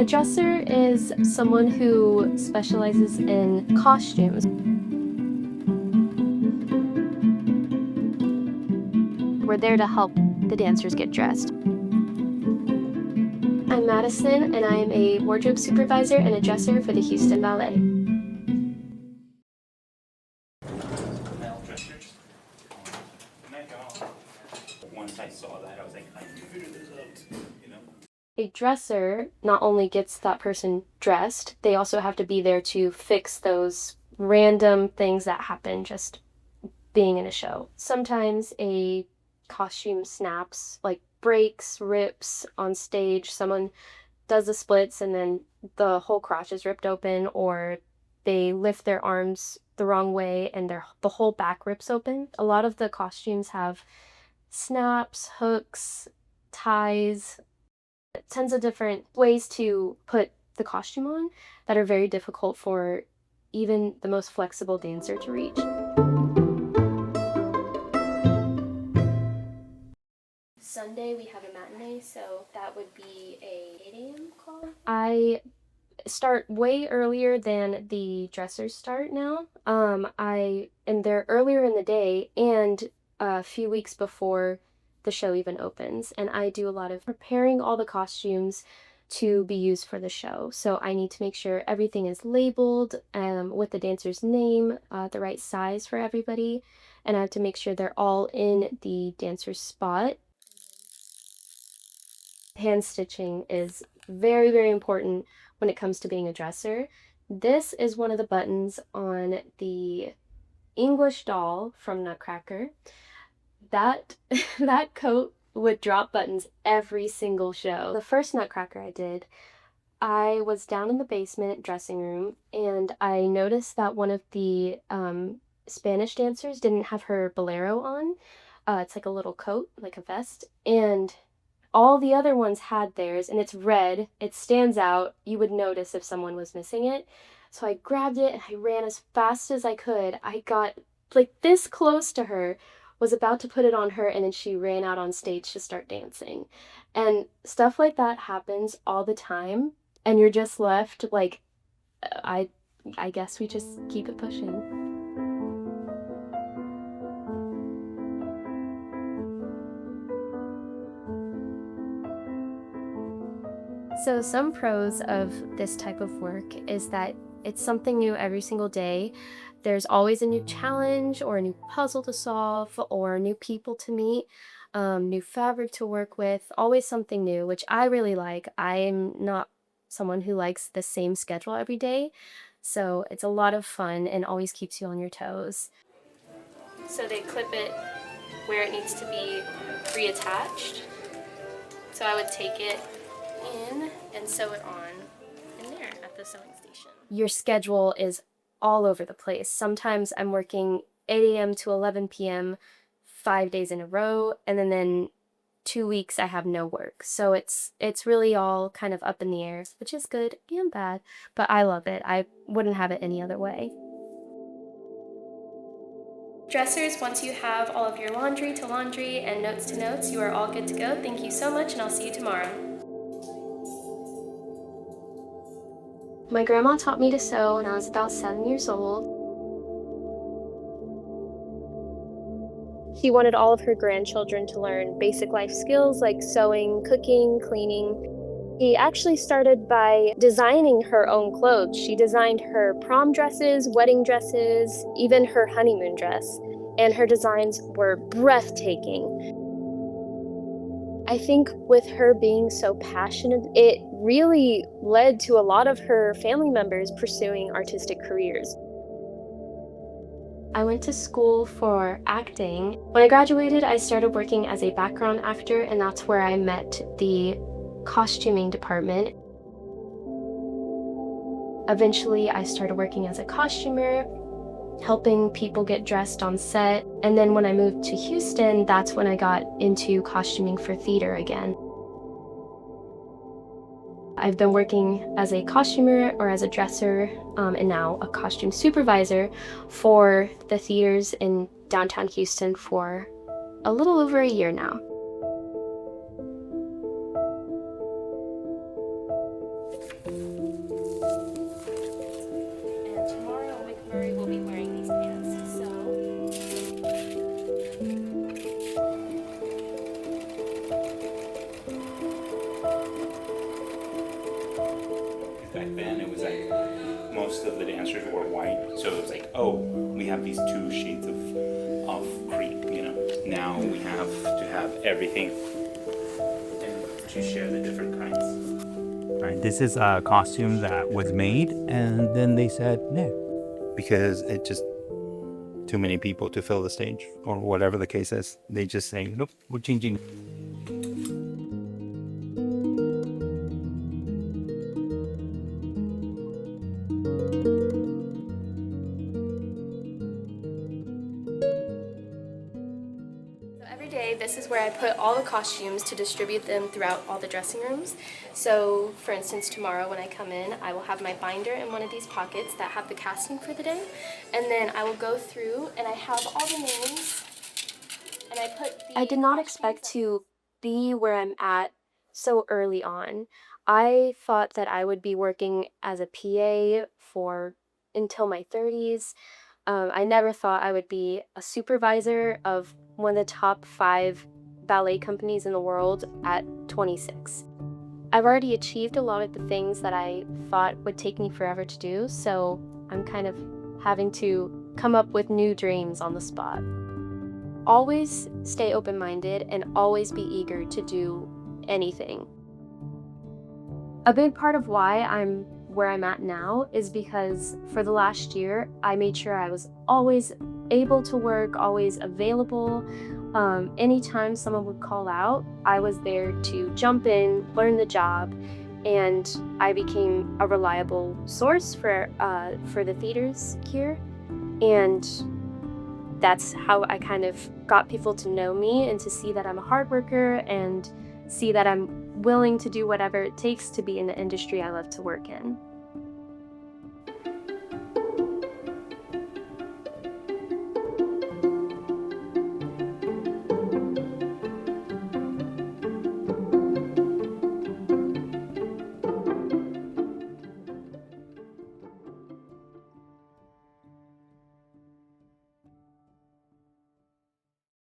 A dresser is someone who specializes in costumes. We're there to help the dancers get dressed. I'm Madison, and I am a wardrobe supervisor and a dresser for the Houston Ballet. Once I saw that, I was like, I figured this out, you know? A dresser not only gets that person dressed, they also have to be there to fix those random things that happen just being in a show. Sometimes a costume snaps, like breaks, rips on stage. Someone does the splits and then the whole crotch is ripped open, or they lift their arms the wrong way and the whole back rips open. A lot of the costumes have snaps, hooks, ties, tons of different ways to put the costume on that are very difficult for even the most flexible dancer to reach. Sunday we have a matinee, so that would be a 8 a.m. call. I start way earlier than the dressers start now. I am there earlier in the day and a few weeks before the show even opens, and I do a lot of preparing all the costumes to be used for the show. So I need to make sure everything is labeled with the dancer's name, the right size for everybody, and I have to make sure they're all in the dancer's spot. Hand stitching is very, very important when it comes to being a dresser. This is one of the buttons on the English doll from Nutcracker. That coat would drop buttons every single show. The first Nutcracker I did, I was down in the basement dressing room and I noticed that one of the Spanish dancers didn't have her bolero on. It's like a little coat, like a vest, and all the other ones had theirs, and it's red. It stands out. You would notice if someone was missing it. So I grabbed it and I ran as fast as I could. I got like this close to her, was about to put it on her, and then she ran out on stage to start dancing. And stuff like that happens all the time, and you're just left like, I guess we just keep it pushing. So some pros of this type of work is that it's something new every single day. There's always a new challenge or a new puzzle to solve or new people to meet, new fabric to work with, always something new, which I really like. I'm not someone who likes the same schedule every day, so it's a lot of fun and always keeps you on your toes. So they clip it where it needs to be reattached. So I would take it in and sew it on in there at the sewing station. Your schedule is all over the place. Sometimes I'm working 8 a.m. to 11 p.m. 5 days in a row, and then 2 weeks I have no work. So it's really all kind of up in the air, which is good and bad, but I love it. I wouldn't have it any other way. Dressers, once you have all of your laundry to laundry and notes to notes, you are all good to go. Thank you so much, and I'll see you tomorrow. My grandma taught me to sew when I was about 7 years old. She wanted all of her grandchildren to learn basic life skills like sewing, cooking, cleaning. She actually started by designing her own clothes. She designed her prom dresses, wedding dresses, even her honeymoon dress, and her designs were breathtaking. I think with her being so passionate, it really led to a lot of her family members pursuing artistic careers. I went to school for acting. When I graduated, I started working as a background actor, and that's where I met the costuming department. Eventually, I started working as a costumer, helping people get dressed on set. And then when I moved to Houston, that's when I got into costuming for theater again. I've been working as a costumer or as a dresser, and now a costume supervisor for the theaters in downtown Houston for a little over a year now. now we have to have everything and to share the different kinds. Right, this is a costume that was made, and then they said no, because it just too many people to fill the stage, or whatever the case is. They just say, nope, we're changing. So every day, this is where I put all the costumes to distribute them throughout all the dressing rooms. So for instance, tomorrow when I come in, I will have my binder in one of these pockets that have the casting for the day. And then I will go through and I have all the names and I put the I did not expect to be where I'm at so early on. I thought that I would be working as a PA for until my 30s. I never thought I would be a supervisor of one of the top 5 ballet companies in the world at 26. I've already achieved a lot of the things that I thought would take me forever to do, so I'm kind of having to come up with new dreams on the spot. Always stay open-minded and always be eager to do anything. A big part of why I'm where I'm at now is because for the last year, I made sure I was always able to work, always available. Anytime someone would call out, I was there to jump in, learn the job, and I became a reliable source for the theaters here. And that's how I kind of got people to know me and to see that I'm a hard worker and see that I'm willing to do whatever it takes to be in the industry I love to work in.